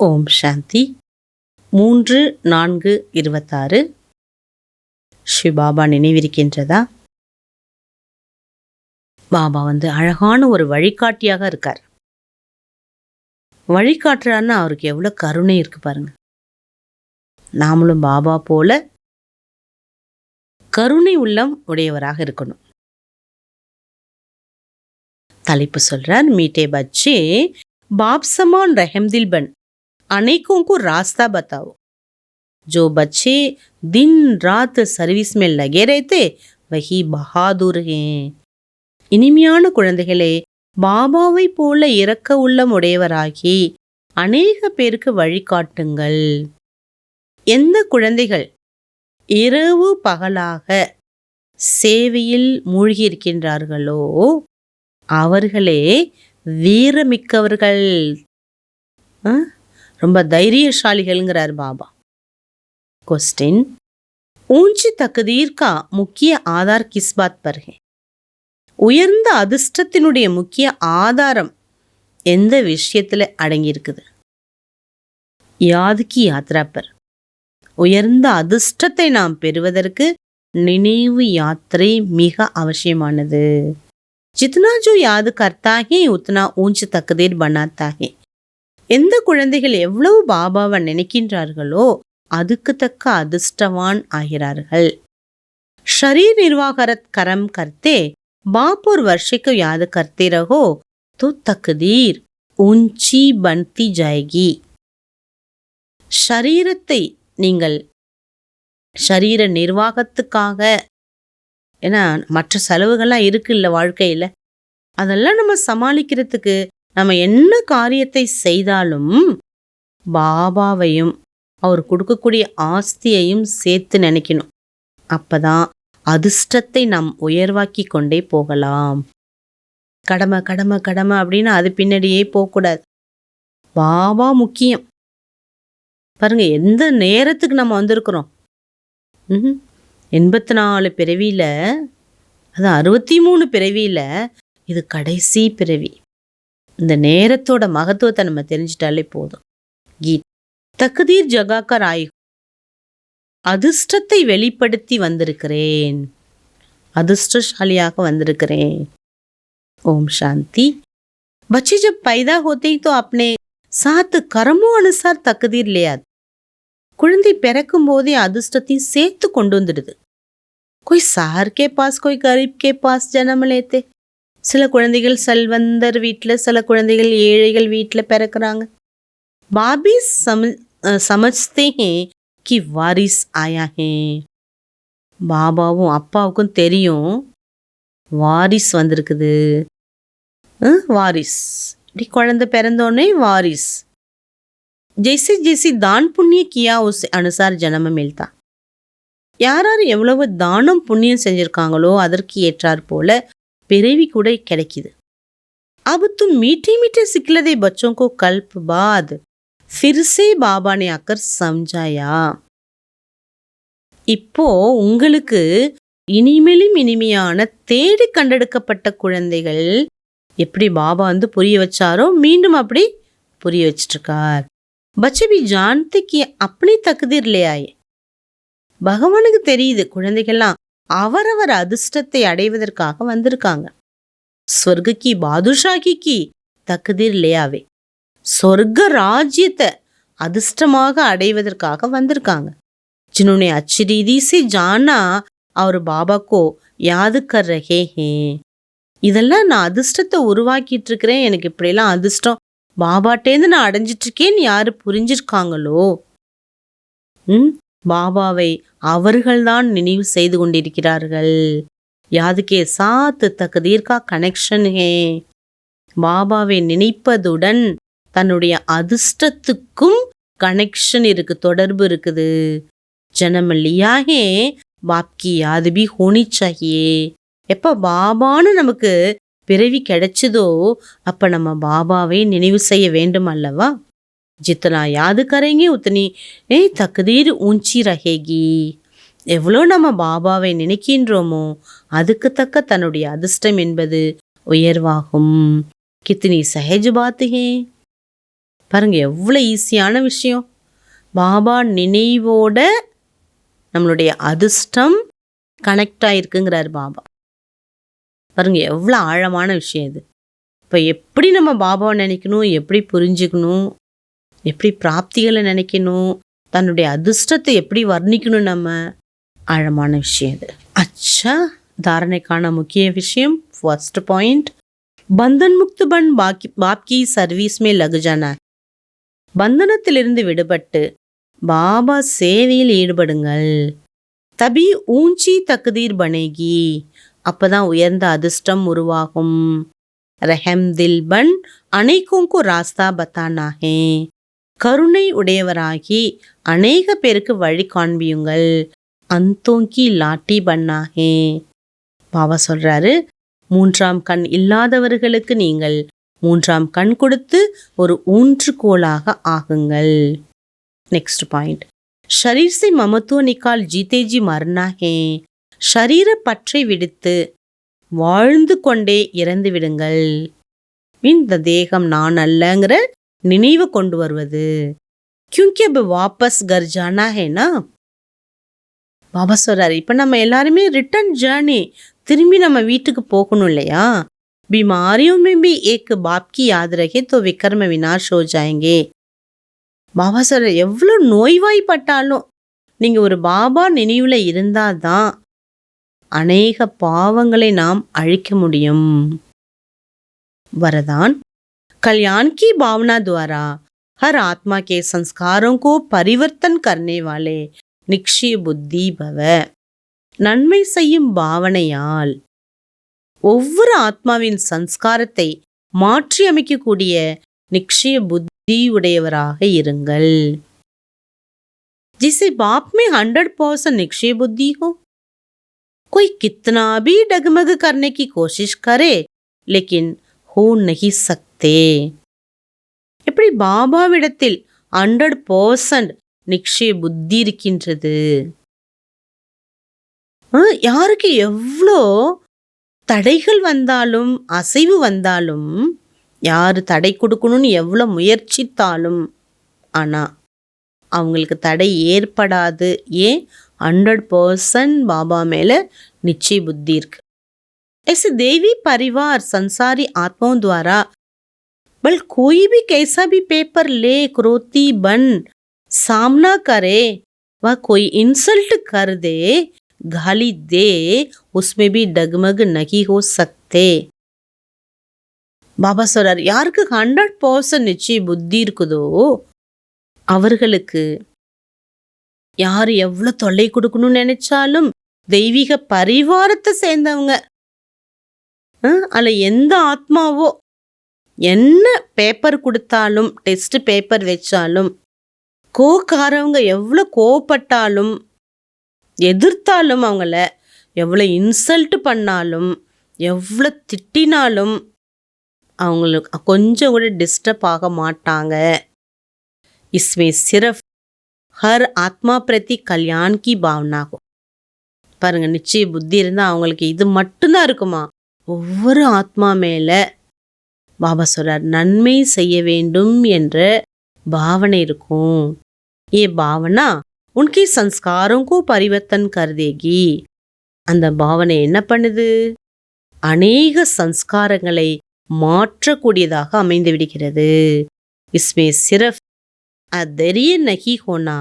ஓம் சாந்தி. 3/4/26 ஸ்ரீபாபா நினைவிருக்கின்றதா? பாபா அழகான ஒரு வழிகாட்டியாக இருக்கார். வழிகாட்டுறாருன்னா அவருக்கு எவ்வளோ கருணை இருக்கு பாருங்க. நாமளும் பாபா போல கருணை உள்ளம் உடையவராக இருக்கணும். தலைப்பு சொல்றார், மீட்டே பச்சே बाप समान रहम दिल बन अनेकों को रास्ता बताओ. जो बच्चे दिन रात सर्विस में लगे रहते वही बहादुर हैं. இனிமையான குழந்தைகளே, பாபாவை போல இரக்க உள்ளம் உடையவராகி அநேக பேருக்கு வழிகாட்டுங்கள். எந்த குழந்தைகள் இரவு பகலாக சேவையில் மூழ்கியிருக்கின்றார்களோ அவர்களே வீரமிக்கவர்கள், ரொம்ப தைரியசாலிகள்ங்கிறார் பாபா. क्वेश्चन, ऊंची तकदीर का मुख्य आधार किस बात पर है? உயர்ந்த அதிர்ஷ்டத்தினுடைய முக்கிய ஆதாரம் எந்த விஷயத்துல அடங்கி இருக்குது? யாதுக்கு யாத்ரா பர். உயர்ந்த அதிர்ஷ்டத்தை நாம் பெறுவதற்கு நினைவு யாத்திரை மிக அவசியமானது. जितना जो याद करता है उतना ऊंच तकदीर बनाता है. எந்த குழந்தைகள் எவ்வளவு பாபாவை நினைக்கின்றார்களோ அதுக்கு தக்க அதிர்ஷ்டவான் ஆகிறார்கள். शरीर निर्वाहरत कर्म करते बाप और वर्षे को याद करते रहो तो तकदीर ऊंची बनती जाएगी. ஷரீரத்தை நீங்கள் ஷரீர நிர்வாகத்துக்காக, ஏன்னா மற்ற செலவுகள்லாம் இருக்குல்ல வாழ்க்கையில், அதெல்லாம் நம்ம சமாளிக்கிறதுக்கு நம்ம என்ன காரியத்தை செய்தாலும் பாபாவையும் அவர் கொடுக்கக்கூடிய ஆஸ்தியையும் சேர்த்து நினைக்கணும். அப்பதான் அதிர்ஷ்டத்தை நாம் உயர்வாக்கி கொண்டே போகலாம். கடமை கடமை கடமை அப்படின்னு அது பின்னாடியே போகக்கூடாது. பாபா முக்கியம். பாருங்க, எந்த நேரத்துக்கு நம்ம வந்திருக்கிறோம். 84 பிறவியில், அது 63 பிறவியில் இது கடைசி பிறவி. இந்த நேரத்தோட மகத்துவத்தை நம்ம தெரிஞ்சிட்டாலே போதும். கீத் தக்தீர் ஜகாக்கர் ஆய், அதிர்ஷ்டத்தை வெளிப்படுத்தி வந்திருக்கிறேன், அதிர்ஷ்டசாலியாக வந்திருக்கிறேன். ஓம் சாந்தி. बच्चे जब पैदा होते ही तो अपने साथ कर्मों अनुसार तकदीर ले आते. குழந்தை பிறக்கும் போதே அதிர்ஷ்டத்தையும் சேர்த்து கொண்டு வந்துடுது. कोई शहर के पास कोई गरीब के पास जन्म लेते. சில குழந்தைகள் செல்வந்தர் வீட்டில், சில குழந்தைகள் ஏழைகள் வீட்டில் பிறக்கிறாங்க. பாபி समझते हैं कि वारिस आया है. பாபாவும் அப்பாவுக்கும் தெரியும் வாரிஸ் வந்திருக்குது. வாரிஸ், இப்படி குழந்தை பிறந்தோடனே வாரிஸ். जैसे जैसे दान पुण्य किया उस अनुसार जन्म मिलता. யார் யார் எவ்வளவு தானம் புண்ணியம் செஞ்சிருக்காங்களோ அதற்கு ஏற்றார் போல பிறவி கூட கிடைக்குது. अब तुम मीठे मीठे सिखलदे बच्चों को कल्प बाद फिर से बाबा ने आकर समझाया. இப்போ உங்களுக்கு இனிமேலும் இனிமையான தேடி கண்டெடுக்கப்பட்ட குழந்தைகள் எப்படி பாபா புரிய வச்சாரோ மீண்டும் அப்படி புரிய வச்சிட்டு இருக்கார். बच्चे भी जानते कि अपनी तकदीर ले आए. பகவானுக்கு தெரியுது குழந்தைகள்லாம் அவரவர் அதிர்ஷ்டத்தை அடைவதற்காக வந்திருக்காங்க. ஸ்வர்கி பாதுஷாகி தக்தீர் லே ஆவே. சொர்க்க ராஜ்யத்தை அதிர்ஷ்டமாக அடைவதற்காக வந்திருக்காங்க. जिन्होंने अच्छी रीति से जाना और बाबा को याद कर रहे हैं. இதெல்லாம் நான் அதிர்ஷ்டத்தை உருவாக்கிட்டு இருக்கிறேன், எனக்கு இப்படியெல்லாம் அதிர்ஷ்டம் பாபாட்டேந்து நான் அடைஞ்சிட்டு இருக்கேன்னு யாரு புரிஞ்சிருக்காங்களோ பாபாவை அவர்கள்தான் நினைவு செய்து கொண்டிருக்கிறார்கள். யாதுக்கே சாத் தக்தீர் கா கனெக்ஷன் ஹே. பாபாவை நினைப்பதுடன் தன்னுடைய அதிர்ஷ்டத்துக்கும் கனெக்ஷன் இருக்கு, தொடர்பு இருக்குது. ஜனம லியா ஹே பாப்கி யாத் பி ஹோனி சாஹியே. எப்போ பாபான்னு நமக்கு பிறவி கிடைச்சதோ அப்ப நம்ம பாபாவை நினைவு செய்ய வேண்டும் அல்லவா? जितना याद करेंगे उतनी तकदीर ऊंची रहेगी. எவ்வளோ நம்ம பாபாவை நினைக்கின்றோமோ அதுக்கு தக்க தன்னுடைய அதிர்ஷ்டம் என்பது உயர்வாகும். கித்தனி சஹஜ் பாத் ஹே. பாருங்க எவ்வளோ ஈஸியான விஷயம். பாபா நினைவோட நம்மளுடைய அதிர்ஷ்டம் கனெக்ட் ஆகிருக்குங்கிறார் பாபா. பாருங்க எவ்வளோ ஆழமான விஷயம் இது. இப்போ எப்படி நம்ம பாபாவை நினைக்கணும், எப்படி புரிஞ்சுக்கணும், எப்படி பிராப்திகளை நினைக்கணும், தன்னுடைய அதிர்ஷ்டத்தை எப்படி வர்ணிக்கணும், நம்ம ஆழமான விஷயம் இது. அச்சா, தாரணைக்கான முக்கிய விஷயம் ஃபர்ஸ்ட் பாயிண்ட், பந்தன் முக்து பன் பாப்கி சர்வீஸ் மே லகு ஜானா. பந்தனத்திலிருந்து விடுபட்டு பாபா சேவையில் ஈடுபடுங்கள். தபி ஊஞ்சி தக்தீர் பனேகி, அப்பதான் உயர்ந்த அதிர்ஷ்டம் உருவாகும். ரஹம் தில் பன் அனைக்கும் ராஸ்தா பத்தானா ஹே, கருணை உடையவராகி அநேக பேருக்கு வழி காண்பியுங்கள். அந்தோங்கி லாட்டி பன்னா ஹே, பாபா சொல்றாரு, மூன்றாம் கண் இல்லாதவர்களுக்கு நீங்கள் மூன்றாம் கண் கொடுத்து ஒரு ஊன்றுகோலாக ஆகுங்கள். நெக்ஸ்ட் பாயிண்ட், ஷரீர் से ममत्व निकाल जीते जी मरना है. ஷரீர பற்றை விடுத்து வாழ்ந்து கொண்டே இறந்து விடுங்கள். இந்த தேகம் நான் அல்லங்கிற நினைவு கொண்டு வருவது. क्योंकि अब वापस घर जाना है ना. பாபா சொல்றாரு, இப்ப நம்ம எல்லாருமே ரிட்டர்ன் ஜேர்னி, திரும்பி நம்ம வீட்டுக்கு போகணும் இல்லையா. बीमारियों में भी एक बाप की याद रखे तो विकर्म विनाश हो जाएंगे. பாபா சொல்ற, எவ்வளோ நோய்வாய்ப்பட்டாலும் நீங்க ஒரு பாபா நினைவுல இருந்தாதான் அநேக பாவங்களை நாம் அழிக்க முடியும். वरदान, कल्याण की भावना द्वारा हर आत्मा के संस्कारों को परिवर्तन करने वाले निक्षय புத்தி பவ. நன்மை செய்யும் பாவனையால் ஒவ்வொரு ஆத்மாவின் சன்ஸ்காரத்தை மாற்றி அமைக்கக்கூடிய நிக்ஷய புத்தி உடையவராக இருங்கள். जिसे बाप में 100% निक्षय बुद्धि हो, कोई कितना भी डगमग करने की कोशिश करे लेकिन हो नहीं सकते. எப்படி பாபாவிடத்தில் 100% நிக்ஷய புத்தி இருக்கின்றது. யாருக்கு எவ்வளோ தடைகள் வந்தாலும் அசைவு வந்தாலும், யாரு தடை கொடுக்கணும்னு எவ்வளோ முயற்சித்தாலும் ஆனா அவங்களுக்கு தடை ஏற்படாது. ஏன்? 100% பாபா மேல நிச்சய புத்தி இருக்கு. ऐसे देवी परिवार संसारी आत्माओं द्वारा बल कोई भी कैसा भी पेपर ले क्रोधी बन सामना करे, वह कोई इंसल्ट कर दे, गाली दे, उसमें भी डगमग नहीं हो सकते. பாபா சொல்றார், யாருக்கு 100% நிச்சய புத்தி இருக்குதோ அவர்களுக்கு யார் எவ்வளோ தொல்லை கொடுக்கணும்னு நினைச்சாலும், தெய்வீக பரிவாரத்தை சேர்ந்தவங்க அல்ல எந்த ஆத்மாவோ என்ன பேப்பர் கொடுத்தாலும், டெஸ்ட் பேப்பர் வச்சாலும், கோக்காரவங்க எவ்வளோ கோவப்பட்டாலும், எதிர்த்தாலும், அவங்கள எவ்வளோ இன்சல்ட் பண்ணாலும், எவ்வளோ திட்டினாலும் அவங்களுக்கு கொஞ்சம் கூட டிஸ்டர்ப் ஆக மாட்டாங்க. इसमें सिर्फ हर आत्मा प्रति कल्याण की भावना हो. பாருங்க, நிச்சய புத்தி இருந்தால் அவங்களுக்கு இது மட்டும்தான் இருக்குமா, ஒவ்வொரு ஆத்மா மேல பாபா சொல்றார் நன்மை செய்ய வேண்டும் என்ற பாவனை இருக்கும். ये भावना उनके संस्कारों को परिवर्तन कर देगी. அந்த பாவனை என்ன பண்ணுது, அநேக சன்ஸ்காரங்களை மாற்றக்கூடியதாக அமைந்து விடுகிறது. इसमें सिर्फ अधैर्य नहीं होना,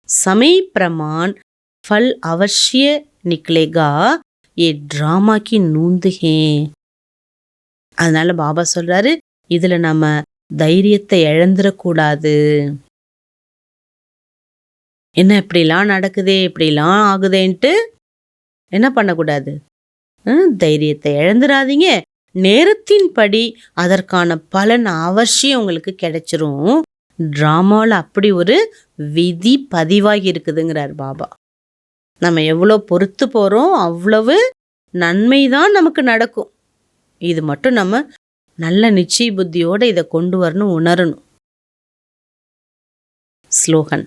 समय प्रमाण फल अवश्य निकलेगा, ये ड्रामा की नूंद है. அதனால பாபா சொல்றாரு, இதுல நம்ம தைரியத்தை இழந்துடக்கூடாது. என்ன இப்படிலாம் நடக்குதே, இப்படிலாம் ஆகுதேன்ட்டு என்ன பண்ணக்கூடாது, தைரியத்தை இழந்துடாதீங்க. நேரத்தின்படி அதற்கான பலன் அவசியம் உங்களுக்கு கிடைச்சிரும். ட்ராமாவில் அப்படி ஒரு விதி பதிவாகி இருக்குதுங்கிறார் பாபா. நம்ம எவ்வளோ பொறுத்து போகிறோம் அவ்வளவு நன்மை தான் நமக்கு நடக்கும். இது மட்டும் நம்ம நல்ல நிச்சய புத்தியோடு இதை கொண்டு வரணும், உணரணும். ஸ்லோகன்,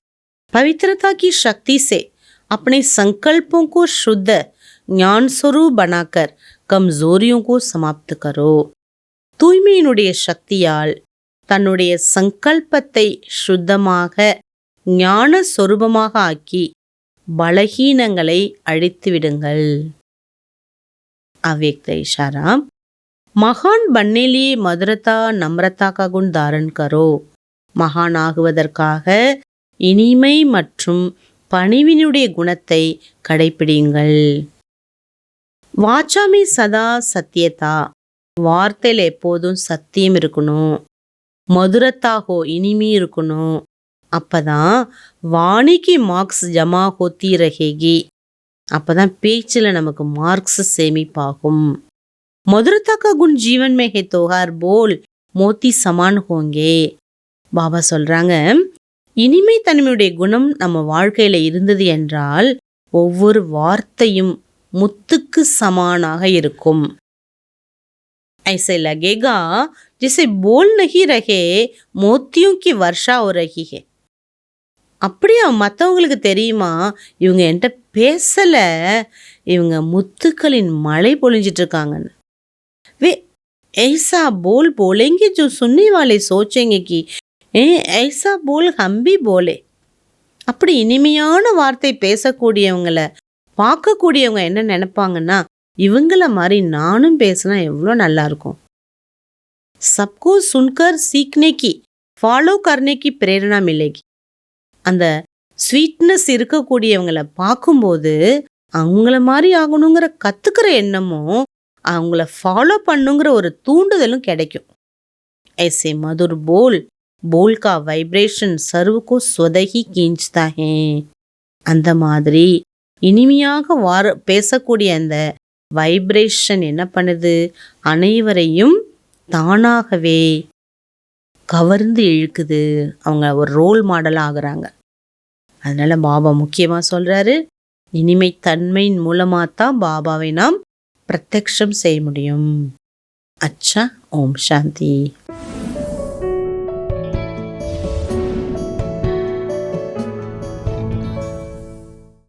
पवित्रता की शक्ति से अपने संकल्पों को शुद्ध ज्ञान स्वरूप बनाकर कमजोरियों को समाप्त करो. தூய்மையினுடைய சக்தியால் தன்னுடைய சங்கல்பத்தை சுத்தமாக ஞான சொரூபமாக ஆக்கி பலகீனங்களை அழித்து விடுங்கள். अव्यक्त इशारा, महान बनने लिए मधुरता नम्रता का गुण धारण करो. மகான் ஆகுவதற்காக இனிமை மற்றும் பணிவினுடைய குணத்தை கடைப்பிடியுங்கள். வாச்சாமி சதா சத்தியதா, வார்த்தையில் எப்போதும் சத்தியம் இருக்கணும். மதுரத்தாகோ, இனிமை இருக்கணும். அப்பதான் வாணிக்கு மார்க்ஸ் ஜமா ஹோத்தி ரஹேகி, அப்பதான் பேச்சில் நமக்கு மார்க்ஸ் சேமிப்பாகும். मधुरता का गुण जीवन में है तो हर बोल मोती समान होंगे. பாபா சொல்றாங்க, இனிமை தன்மையுடைய குணம் நம்ம வாழ்க்கையில இருந்தது என்றால் ஒவ்வொரு வார்த்தையும் முத்துக்கு சமானாக இருக்கும். ऐसे लगेगा जिसे बोल नहीं रहे मोतियों की वर्षा हो रही है. அப்படியே மற்றவங்களுக்கு தெரியுமா, இவங்க என்கிட்ட பேசல, இவங்க முத்துக்களின் மழை பொழிஞ்சிட்டு இருக்காங்கன்னு. वे ऐसा बोल बोलेंगे जो सुनने वाले सोचेंगे कि ऐसा बोल हम भी बोले. அப்படி இனிமையான வார்த்தை பேசக்கூடியவங்களை பார்க்கக்கூடியவங்க என்ன நினைப்பாங்கன்னா, இவங்கள மாதிரி நானும் பேசினா எவ்வளோ நல்லா இருக்கும். सबको सुनकर सीखने की, ஃபாலோ करने की प्रेरणा मिलेगी. அந்த ஸ்வீட்னஸ் இருக்கக்கூடியவங்களை பார்க்கும்போது அவங்கள மாதிரி ஆகணுங்கிற கற்றுக்கிற எண்ணமும் அவங்கள ஃபாலோ பண்ணுங்கிற ஒரு தூண்டுதலும் கிடைக்கும். ऐसे मधुर बोल बोल का वाइब्रेशन सर्व को स्वतः ही खींचता है. அந்த மாதிரி இனிமையாக பேசக்கூடிய அந்த வைப்ரேஷன் என்ன பண்ணுது, அனைவரையும் தானாகவே கவர்ந்து இழுக்குது. அவங்க ஒரு ரோல் மாடலாக ஆகுறாங்க. அதனால பாபா முக்கியமாக சொல்றாரு, இனிமை தன்மையின் மூலமாக தான் பாபாவை நாம் பிரத்யக்ஷம் செய்ய முடியும். அச்சா, ஓம் சாந்தி.